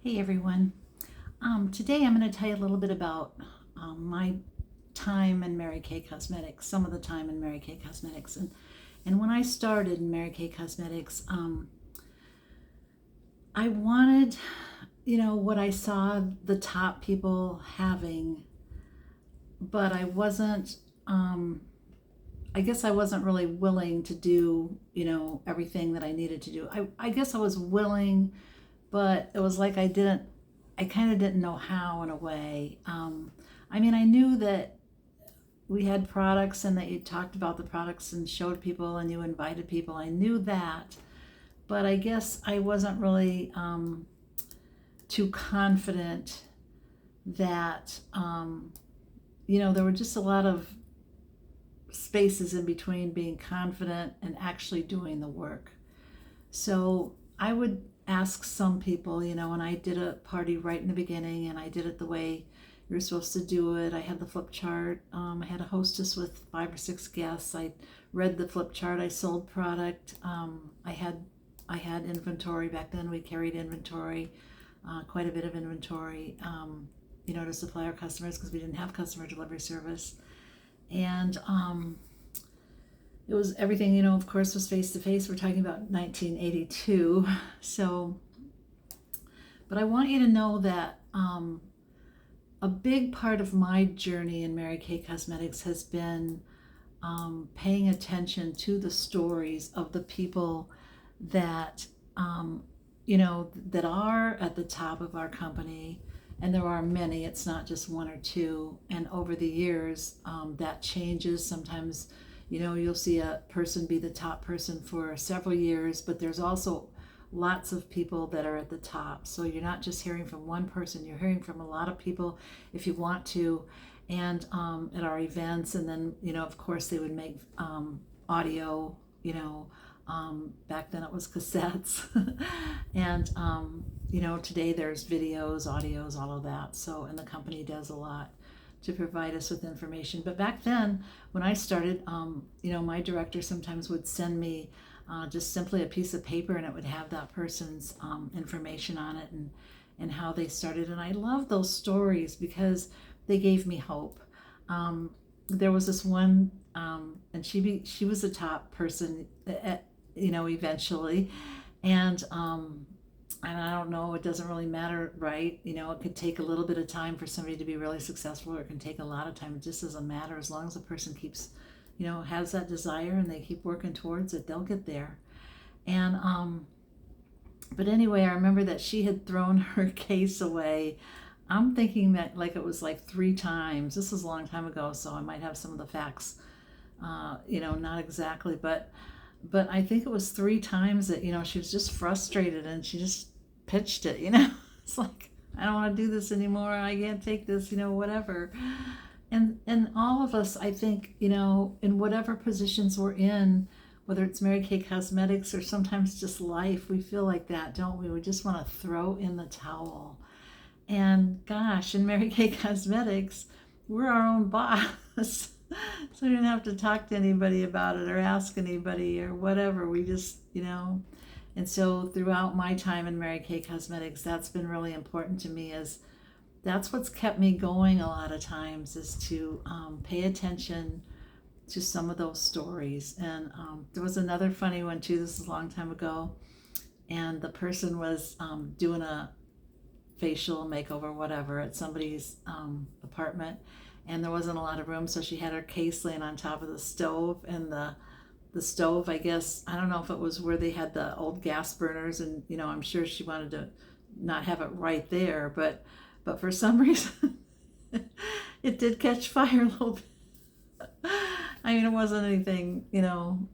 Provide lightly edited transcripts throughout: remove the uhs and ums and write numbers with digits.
Hey everyone. Today I'm going to tell you a little bit about my time in Mary Kay Cosmetics, some of the time in Mary Kay Cosmetics. And when I started in Mary Kay Cosmetics, I wanted, what I saw the top people having, but I guess I wasn't really willing to do, everything that I needed to do. I guess I was willing, but it was like I kind of didn't know how in a way. I knew that we had products and that you talked about the products and showed people and you invited people. I knew that, but I guess I wasn't really too confident that, there were just a lot of spaces in between being confident and actually doing the work. So I would ask some people, and I did a party right in the beginning and I did it the way you're supposed to do it. I had the flip chart. I had a hostess with 5 or 6 guests. I read the flip chart. I sold product. I had inventory back then. We carried inventory, quite a bit of inventory, to supply our customers because we didn't have customer delivery service. And it was everything, of course, was face to face. We're talking about 1982. So, but I want you to know that a big part of my journey in Mary Kay Cosmetics has been paying attention to the stories of the people that, that are at the top of our company. And there are many, it's not just one or two. And over the years, that changes. Sometimes, you'll see a person be the top person for several years, but there's also lots of people that are at the top. So you're not just hearing from one person, you're hearing from a lot of people if you want to. And at our events, and then, of course, they would make audio, back then it was cassettes. And, today there's videos, audios, all of that. So, and the company does a lot to provide us with information. But back then, when I started, my director sometimes would send me just simply a piece of paper and it would have that person's information on it and how they started. And I love those stories because they gave me hope. There was this one, and she was a top person, eventually. And I don't know, it doesn't really matter, right? It could take a little bit of time for somebody to be really successful, or it can take a lot of time. It just doesn't matter. As long as a person keeps, has that desire and they keep working towards it, they'll get there. And, but anyway, I remember that she had thrown her case away. I'm thinking that like it was like 3 times. This was a long time ago, so I might have some of the facts, not exactly, but I think it was 3 times that, she was just frustrated and she just pitched it, It's like, I don't want to do this anymore. I can't take this, whatever. And all of us, I think, in whatever positions we're in, whether it's Mary Kay Cosmetics or sometimes just life, we feel like that, don't we? We just want to throw in the towel. And gosh, in Mary Kay Cosmetics, we're our own boss. So we didn't have to talk to anybody about it or ask anybody or whatever. We just, And so throughout my time in Mary Kay Cosmetics, that's been really important to me. Is that's what's kept me going a lot of times, is to pay attention to some of those stories. And there was another funny one too. This is a long time ago. And the person was doing a facial makeover, whatever, at somebody's apartment. And there wasn't a lot of room, so she had her case laying on top of the stove. And the stove, I guess, I don't know if it was where they had the old gas burners, and I'm sure she wanted to not have it right there, but for some reason it did catch fire a little bit. It wasn't anything,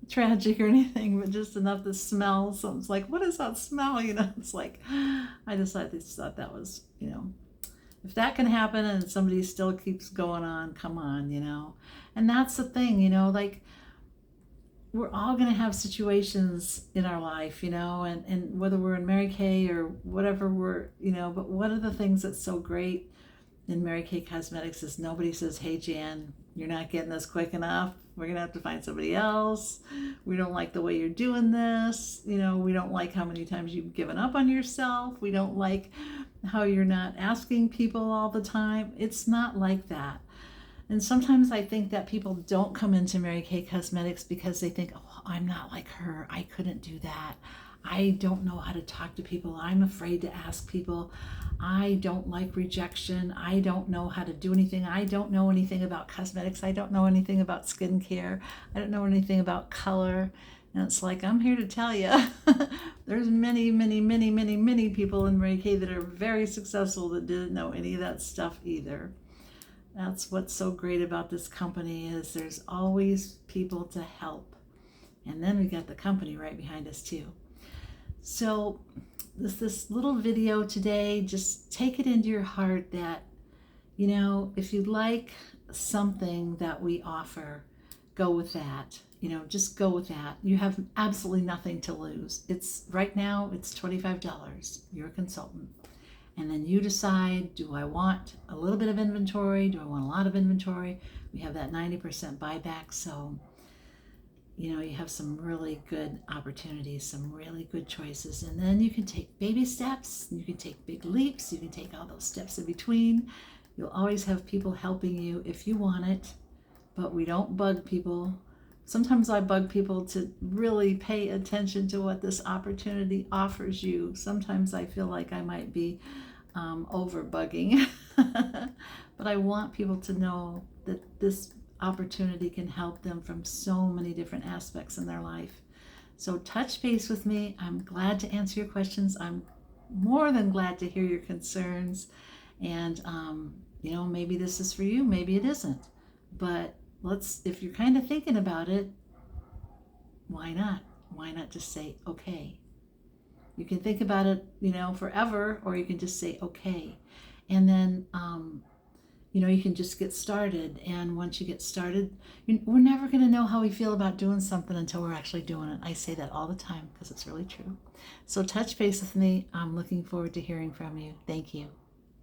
tragic or anything, but just enough to smell. So it's like, what is that smell? It's like, I just thought that was, if that can happen and somebody still keeps going on, come on, And that's the thing, like, we're all going to have situations in our life, and whether we're in Mary Kay or whatever but one of the things that's so great in Mary Kay Cosmetics is nobody says, hey, Jan, you're not getting this quick enough. We're going to have to find somebody else. We don't like the way you're doing this. We don't like how many times you've given up on yourself. We don't like how you're not asking people all the time. It's not like that. And sometimes I think that people don't come into Mary Kay Cosmetics because they think, oh, I'm not like her. I couldn't do that. I don't know how to talk to people. I'm afraid to ask people. I don't like rejection. I don't know how to do anything. I don't know anything about cosmetics. I don't know anything about skincare. I don't know anything about color. And it's like, I'm here to tell you, there's many, many, many, many, many people in Mary Kay that are very successful that didn't know any of that stuff either. That's what's so great about this company, is there's always people to help. And then we got the company right behind us too. So this little video today, just take it into your heart that, you know, if you like something that we offer, go with that. You know, just go with that. You have absolutely nothing to lose. It's right now, it's $25. You're a consultant. And then you decide, do I want a little bit of inventory? Do I want a lot of inventory? We have that 90% buyback. So, you know, you have some really good opportunities, some really good choices. And then you can take baby steps. You can take big leaps. You can take all those steps in between. You'll always have people helping you if you want it. But we don't bug people. Sometimes I bug people to really pay attention to what this opportunity offers you. Sometimes I feel like I might be over bugging, but I want people to know that this opportunity can help them from so many different aspects in their life. So touch base with me. I'm glad to answer your questions. I'm more than glad to hear your concerns. And, you know, maybe this is for you, maybe it isn't. But if you're kind of thinking about it, why not? Why not just say, okay? You can think about it, you know, forever, or you can just say, okay. And then, you know, you can just get started. And once you get started, we're never going to know how we feel about doing something until we're actually doing it. I say that all the time because it's really true. So touch base with me. I'm looking forward to hearing from you. Thank you.